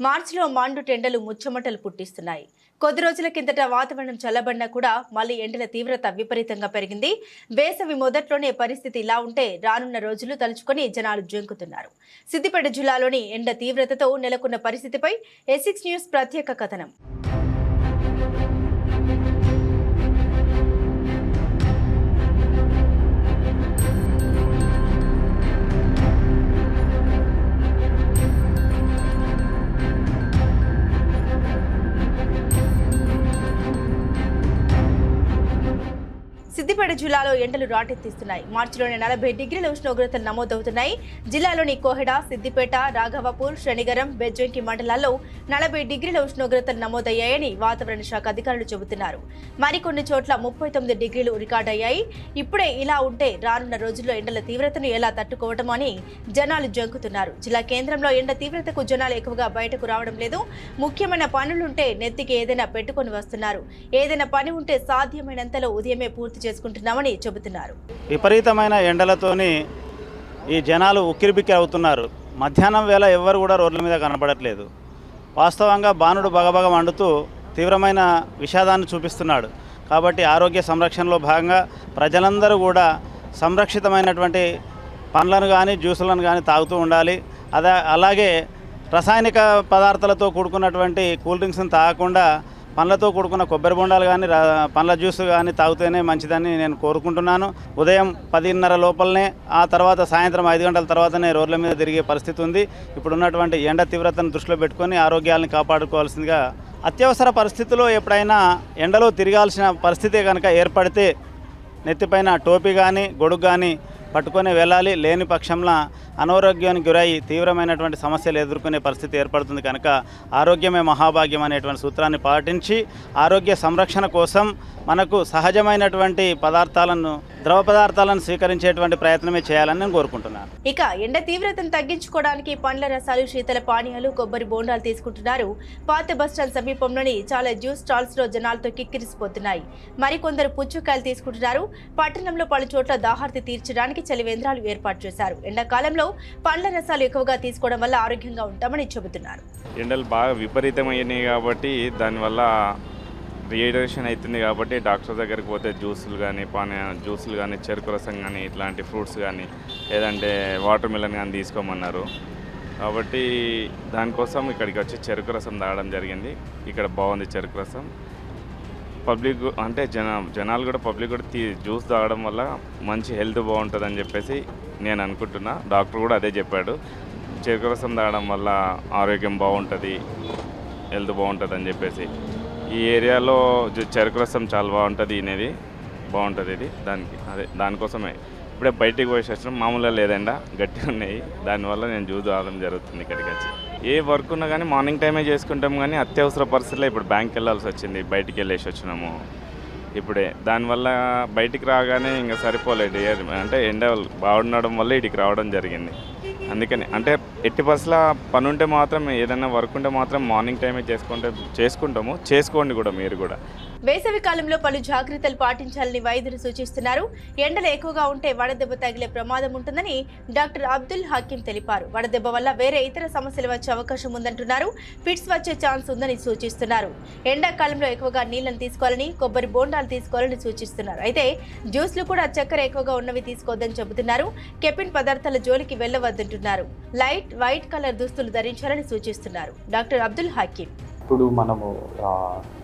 మార్చిలో మాండు టెండలు ముచ్చమటలు పుట్టిస్తున్నాయి. కొద్ది రోజుల కిందట వాతావరణం చల్లబడినా కూడా మళ్లీ ఎండల తీవ్రత విపరీతంగా పెరిగింది. వేసవి మొదట్లోనే పరిస్థితి ఇలా ఉంటే రానున్న రోజులు తలుచుకొని జనాలు జంకుతున్నారు. సిద్దిపేట జిల్లాలోని ఎండ తీవ్రతతో నెలకొన్న పరిస్థితిపై A6 న్యూస్ ప్రత్యేక కథనం. సిద్దిపేట జిల్లాలో ఎండలు రాటెత్తిస్తున్నాయి. మార్చిలోనే 40 డిగ్రీల ఉష్ణోగ్రతలు నమోదవుతున్నాయి. జిల్లాలోని కోహెడ, సిద్దిపేట, రాఘవపూర్, శనిగరం, బెజ్జంకి మండలాల్లో 40 డిగ్రీల ఉష్ణోగ్రతలు నమోదయ్యాయని వాతావరణ శాఖ అధికారులు చెబుతున్నారు. మరికొన్ని చోట్ల 39 డిగ్రీలు రికార్డయ్యాయి. ఇప్పుడే ఇలా ఉంటే రానున్న రోజుల్లో ఎండల తీవ్రతను ఎలా తట్టుకోవటం అని జనాలు జంకుతున్నారు. జిల్లా కేంద్రంలో ఎండ తీవ్రతకు జనాలు ఎక్కువగా బయటకు రావడం లేదు. ముఖ్యమైన పనులుంటే నెత్తికి ఏదైనా పెట్టుకొని వస్తున్నారు. ఏదైనా పని ఉంటే సాధ్యమైనంతలో ఉదయమే పూర్తి చేసుకుంటున్నామని చెబుతున్నారు. విపరీతమైన ఎండలతోని ఈ జనాలు ఉక్కిరిబిక్కిరి అవుతున్నారు. మధ్యాహ్నం వేళ ఎవ్వరు కూడా రోడ్ల మీద కనపడట్లేదు. వాస్తవంగా బాణుడు బగబగ మండుతూ తీవ్రమైన విషాదాన్ని చూపిస్తున్నాడు. కాబట్టి ఆరోగ్య సంరక్షణలో భాగంగా ప్రజలందరూ కూడా సంరక్షితమైనటువంటి పండ్లను కానీ జ్యూసులను కానీ తాగుతూ ఉండాలి. అలాగే రసాయనిక పదార్థాలతో కూడుకున్నటువంటి కూల్ డ్రింక్స్ని తాగకుండా పండ్లతో కూడుకున్న కొబ్బరి బొండాలు కానీ పండ్ల జ్యూస్ కానీ తాగితేనే మంచిదని నేను కోరుకుంటున్నాను. ఉదయం 10:30 లోపలనే, ఆ తర్వాత సాయంత్రం 5 గంటల తర్వాతనే రోడ్ల మీద తిరిగే పరిస్థితి ఉంది. ఇప్పుడున్నటువంటి ఎండ తీవ్రతను దృష్టిలో పెట్టుకొని ఆరోగ్యాలను కాపాడుకోవాల్సిందిగా, అత్యవసర పరిస్థితుల్లో ఎప్పుడైనా ఎండలో తిరగాల్సిన పరిస్థితి కనుక ఏర్పడితే నెత్తిపైన టోపీ కానీ గొడుగు కానీ పట్టుకొని వెళ్ళాలి. లేని పక్షంలో అనారోగ్యానికి గురై తీవ్రమైనటువంటి సమస్యలు ఎదుర్కొనే పరిస్థితి ఏర్పడుతుంది. కనుక ఆరోగ్యమే మహాభాగ్యం అనేటువంటి సూత్రాన్ని పాటించి ఆరోగ్య సంరక్షణ కోసం మనకు సహజమైనటువంటి ద్రవ పదార్థాలను స్వీకరించేటువంటి ప్రయత్నమే చేయాలని నేను కోరుకుంటున్నాను. ఇక ఎండ తీవ్రతను తగ్గించుకోవడానికి పండ్ల రసాలు, శీతల పానీయాలు, కొబ్బరి బోండాలు తీసుకుంటున్నారు. పాత బస్టాండ్ సమీపంలోని చాలా జ్యూస్ స్టాల్స్ లో జనాలతో కిక్కిరిసిపోతున్నాయి. మరికొందరు పుచ్చకాయలు తీసుకుంటున్నారు. పట్టణంలో పలు చోట్ల దాహార్తి తీర్చడానికి చలివేంద్రాలు ఏర్పాటు చేశారు. ఎండాకాలంలో పండ్ల రసాలు ఎక్కువగా తీసుకోవడం వల్ల ఆరోగ్యంగా ఉంటామని చెబుతున్నారు. ఎండలు బాగా విపరీతమైనాయి కాబట్టి దానివల్ల రీహైడ్రేషన్ అవుతుంది. కాబట్టి డాక్టర్ దగ్గరికి పోతే జ్యూసులు కానీ చెరుకు రసం కానీ ఇట్లాంటి ఫ్రూట్స్ కానీ లేదంటే వాటర్ మిలన్ కానీ తీసుకోమన్నారు. కాబట్టి దానికోసం ఇక్కడికి వచ్చి చెరుకు రసం తాగడం జరిగింది. ఇక్కడ బాగుంది చెరుకు రసం. పబ్లిక్ అంటే జనాలు కూడా పబ్లిక్ కూడా జ్యూస్ తాగడం వల్ల మంచి హెల్త్ బాగుంటుందని చెప్పేసి నేను అనుకుంటున్నా. డాక్టర్ కూడా అదే చెప్పాడు. చెరుకు రసం తాగడం వల్ల ఆరోగ్యం బాగుంటుంది, హెల్త్ బాగుంటుంది అని చెప్పేసి. ఈ ఏరియాలో చెరుకు రసం చాలా బాగుంటుంది, బాగుంటుంది. దానికోసమే ఇప్పుడే బయటికి పోయేసి వచ్చినాం. మామూలుగా లేదండా గట్టిగా ఉన్నాయి. దానివల్ల నేను జ్యూస్ తాగడం జరుగుతుంది. ఇక్కడికి వచ్చి ఏ వర్క్ ఉన్నా కానీ మార్నింగ్ టైమే చేసుకుంటాం. కానీ అత్యవసర పరిస్థితుల్లో ఇప్పుడు బ్యాంక్కి వెళ్ళాల్సి వచ్చింది, బయటికి వెళ్ళేసి వచ్చినాము ఇప్పుడే. దానివల్ల బయటికి రాగానే ఇంకా సరిపోలేదు. అంటే ఎండ బాగుండడం వల్ల ఇటుకి రావడం జరిగింది. అందుకని అంటే ఎట్టి బస్సులో పని ఉంటే మాత్రం, ఏదైనా వర్క్ ఉంటే మాత్రం మార్నింగ్ టైమే చేసుకుంటాము. చేసుకోండి కూడా మీరు కూడా. వేసవి కాలంలో పలు జాగ్రత్తలు పాటించాలని వైద్యులు సూచిస్తున్నారు. ఎండలు ఎక్కువగా ఉంటే వడదెబ్బ తగిలే ప్రమాదం ఉంటుందని డాక్టర్ అబ్దుల్ హకీం తెలిపారు. వడదెబ్బ వల్ల వేరే ఇతర సమస్యలు వచ్చే అవకాశం ఉందంటున్నారు. ఫిట్స్ వచ్చే ఛాన్స్ ఉందని సూచిస్తున్నారు. ఎండాకాలంలో ఎక్కువగా నీళ్లను తీసుకోవాలని, కొబ్బరి బోండాలు తీసుకోవాలని సూచిస్తున్నారు. అయితే జ్యూస్లు కూడా చక్కెర ఎక్కువగా ఉన్నవి తీసుకోవద్దని చెబుతున్నారు. కెఫిన్ పదార్థాల జోలికి వెళ్లవద్దంటున్నారు. లైట్ వైట్ కలర్ దుస్తులు ధరించాలని సూచిస్తున్నారు డాక్టర్ అబ్దుల్ హకీం. ఇప్పుడు మనము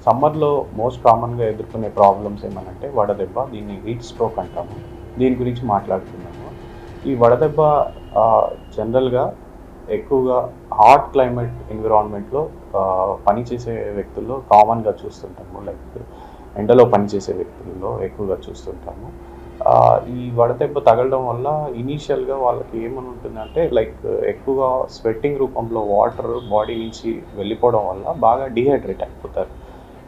సమ్మర్లో మోస్ట్ కామన్గా ఎదుర్కొనే ప్రాబ్లమ్స్ ఏమనంటే వడదెబ్బ, దీన్ని హీట్ స్ట్రోక్ అంటాము. దీని గురించి మాట్లాడుతున్నాము. ఈ వడదెబ్బ జనరల్గా ఎక్కువగా హాట్ క్లైమేట్ ఎన్విరాన్మెంట్లో పనిచేసే వ్యక్తుల్లో కామన్గా చూస్తుంటాము. లైక్ ఎండలో పనిచేసే వ్యక్తుల్లో ఎక్కువగా చూస్తుంటాము. ఈ వడదెబ్బ తగలడం వల్ల ఇనీషియల్గా వాళ్ళకి ఏమని ఉంటుందంటే లైక్ ఎక్కువగా స్వెట్టింగ్ రూపంలో వాటర్ బాడీ నుంచి వెళ్ళిపోవడం వల్ల బాగా డీహైడ్రేట్ అయిపోతారు.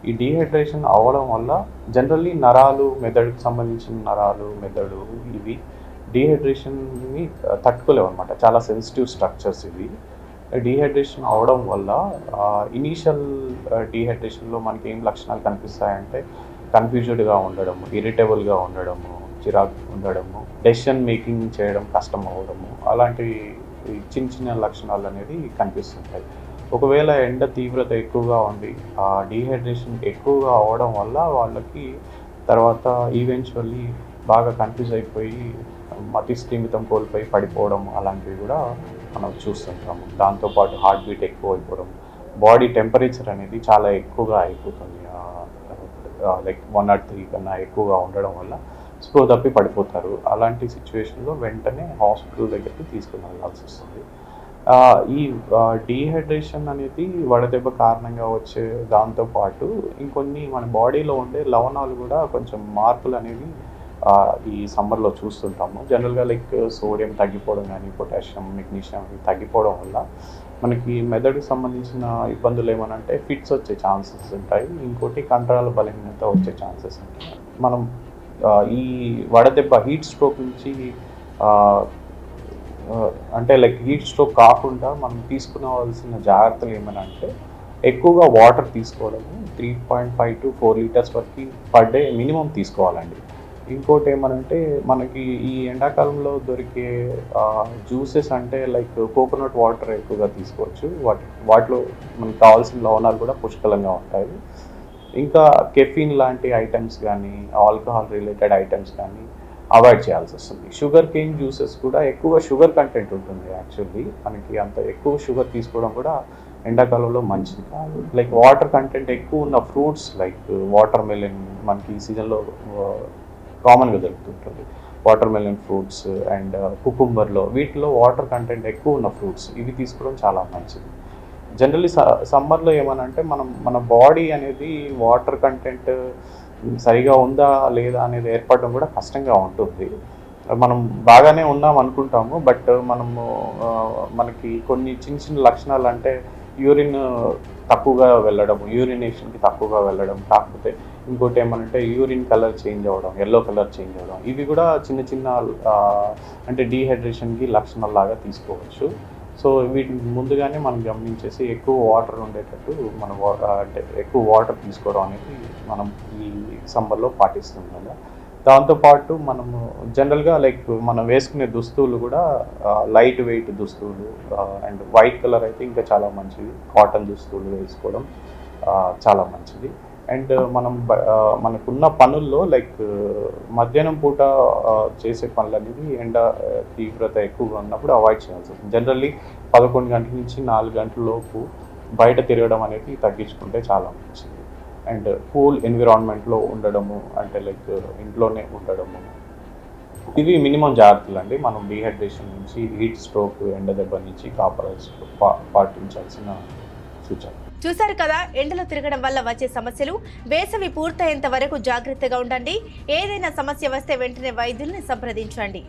ఈ డీహైడ్రేషన్ అవ్వడం వల్ల జనరల్లీ నరాలు, మెదడుకి సంబంధించిన నరాలు, మెదడు ఇవి డీహైడ్రేషన్ని తట్టుకోలేవు అనమాట. చాలా సెన్సిటివ్ స్ట్రక్చర్స్ ఇవి. డీహైడ్రేషన్ అవడం వల్ల ఇనీషియల్ డీహైడ్రేషన్లో మనకి ఏం లక్షణాలు కనిపిస్తాయంటే కన్ఫ్యూజ్డ్గా ఉండడము, ఇరిటబుల్గా ఉండడము, చిరాకు ఉండడము, డెసిషన్ మేకింగ్ చేయడం కష్టం అవ్వడము, అలాంటి చిన్న చిన్న లక్షణాలు అనేది కనిపిస్తుంటాయి. ఒకవేళ ఎండ తీవ్రత ఎక్కువగా ఉండి ఆ డీహైడ్రేషన్ ఎక్కువగా అవడం వల్ల వాళ్ళకి తర్వాత ఈవెన్చువల్లీ బాగా కన్ఫ్యూజ్ అయిపోయి మతి స్థిమితం కోల్పోయి పడిపోవడం అలాంటివి కూడా మనం చూస్తుంటాము. దాంతోపాటు హార్ట్ బీట్ ఎక్కువ అయిపోవడం, బాడీ టెంపరేచర్ అనేది చాలా ఎక్కువగా అయిపోతుంది, లైక్ 103 కన్నా ఎక్కువగా ఉండడం వల్ల స్పృహ తప్పి పడిపోతారు. అలాంటి సిచ్యువేషన్లో వెంటనే హాస్పిటల్ దగ్గరికి తీసుకుని వెళ్ళాల్సి వస్తుంది. ఈ డీహైడ్రేషన్ అనేది వడదెబ్బ కారణంగా వచ్చే దాంతోపాటు ఇంకొన్ని మన బాడీలో ఉండే లవణాలు కూడా కొంచెం మార్పులు అనేవి ఈ సమ్మర్లో చూస్తుంటాము. జనరల్గా లైక్ సోడియం తగ్గిపోవడం కానీ పొటాషియం మెగ్నీషియం తగ్గిపోవడం వల్ల మనకి మెదడుకు సంబంధించిన ఇబ్బందులు ఏమనంటే ఫిట్స్ వచ్చే ఛాన్సెస్ ఉంటాయి. ఇంకోటి కండరాల బలహీనత వచ్చే ఛాన్సెస్ ఉంటాయి. మనం ఈ వడదెబ్బ హీట్ స్ట్రోక్ నుంచి అంటే లైక్ హీట్ స్ట్రోక్ కాకుండా మనం తీసుకోవాల్సిన జాగ్రత్తలు ఏమనంటే ఎక్కువగా వాటర్ తీసుకోవడము, 3.5 to 4 లీటర్స్ వరకు పర్ డే మినిమం తీసుకోవాలండి. ఇంకోటి ఏమనంటే మనకి ఈ ఎండాకాలంలో దొరికే జ్యూసెస్ అంటే లైక్ కోకోనట్ వాటర్ ఎక్కువగా తీసుకోవచ్చు. వాటిలో మనకు కావాల్సిన లవణాలు కూడా పుష్కలంగా ఉంటాయి. ఇంకా కెఫీన్ లాంటి ఐటమ్స్ కానీ ఆల్కహాల్ రిలేటెడ్ ఐటమ్స్ కానీ అవాయిడ్ చేయాల్సి వస్తుంది. షుగర్ కేన్ జ్యూసెస్ కూడా ఎక్కువ షుగర్ కంటెంట్ ఉంటుంది. యాక్చువల్లీ మనకి అంత ఎక్కువ షుగర్ తీసుకోవడం కూడా ఎండాకాలంలో మంచిది కాదు. లైక్ వాటర్ కంటెంట్ ఎక్కువ ఉన్న ఫ్రూట్స్ లైక్ వాటర్ మెలన్ మనకి ఈ సీజన్లో కామన్గా దొరుకుతుంటుంది. వాటర్ మెలన్ ఫ్రూట్స్ అండ్ కుకుంబర్లో వీటిలో వాటర్ కంటెంట్ ఎక్కువ ఉన్న ఫ్రూట్స్ ఇవి తీసుకోవడం చాలా మంచిది. జనరల్లీ సమ్మర్లో ఏమనంటే మన బాడీ అనేది వాటర్ కంటెంట్ సరిగా ఉందా లేదా అనేది ఏర్పడడం కూడా కష్టంగా ఉంటుంది. మనం బాగానే ఉన్నాం అనుకుంటాము, బట్ మనకి కొన్ని చిన్న చిన్న లక్షణాలు అంటే యూరిన్ తక్కువగా వెళ్ళడం, యూరినేషన్కి తక్కువగా వెళ్ళడం, కాకపోతే ఇంకోటి ఏమనంటే యూరిన్ కలర్ చేంజ్ అవ్వడం, ఎల్లో కలర్ చేంజ్ అవ్వడం, ఇవి కూడా చిన్న చిన్న అంటే డీహైడ్రేషన్కి లక్షణాల్లాగా తీసుకోవచ్చు. సో వీటిని ముందుగానే మనం గమనించేసి ఎక్కువ వాటర్ ఉండేటట్టు మనం అంటే ఎక్కువ వాటర్ తీసుకోవడం అనేది మనం ఈ సమ్మర్లో పాటిస్తున్నాము. దాంతోపాటు మనము జనరల్గా లైక్ మనం వేసుకునే దుస్తులు కూడా లైట్ వెయిట్ దుస్తులు అండ్ వైట్ కలర్ అయితే ఇంకా చాలా మంచిది. కాటన్ దుస్తులు వేసుకోవడం చాలా మంచిది. అండ్ మనకున్న పనుల్లో లైక్ మధ్యాహ్నం పూట చేసే పనులు అనేది ఎండ తీవ్రత ఎక్కువగా ఉన్నప్పుడు అవాయిడ్ చేయాల్సి వస్తుంది. జనరల్లీ 11 గంటల నుంచి 4 గంటల లోపు బయట తిరగడం అనేది తగ్గించుకుంటే చాలా మంచిది. అండ్ కూల్ ఎన్విరాన్మెంట్లో ఉండడము అంటే లైక్ ఇంట్లోనే ఉండడము, ఇవి మినిమం జాగ్రత్తలు అండి మనం డీహైడ్రేషన్ నుంచి, హీట్ స్ట్రోక్, ఎండ దెబ్బ నుంచి పాటించాల్సిన సూచన. చూశారు కదా, ఎండలో తిరగడం వల్ల వచ్చే సమస్యలు. వేసవి పూర్తయ్యేంత వరకు జాగ్రత్తగా ఉండండి. ఏదైనా సమస్య వస్తే వెంటనే వైద్యుల్ని సంప్రదించండి.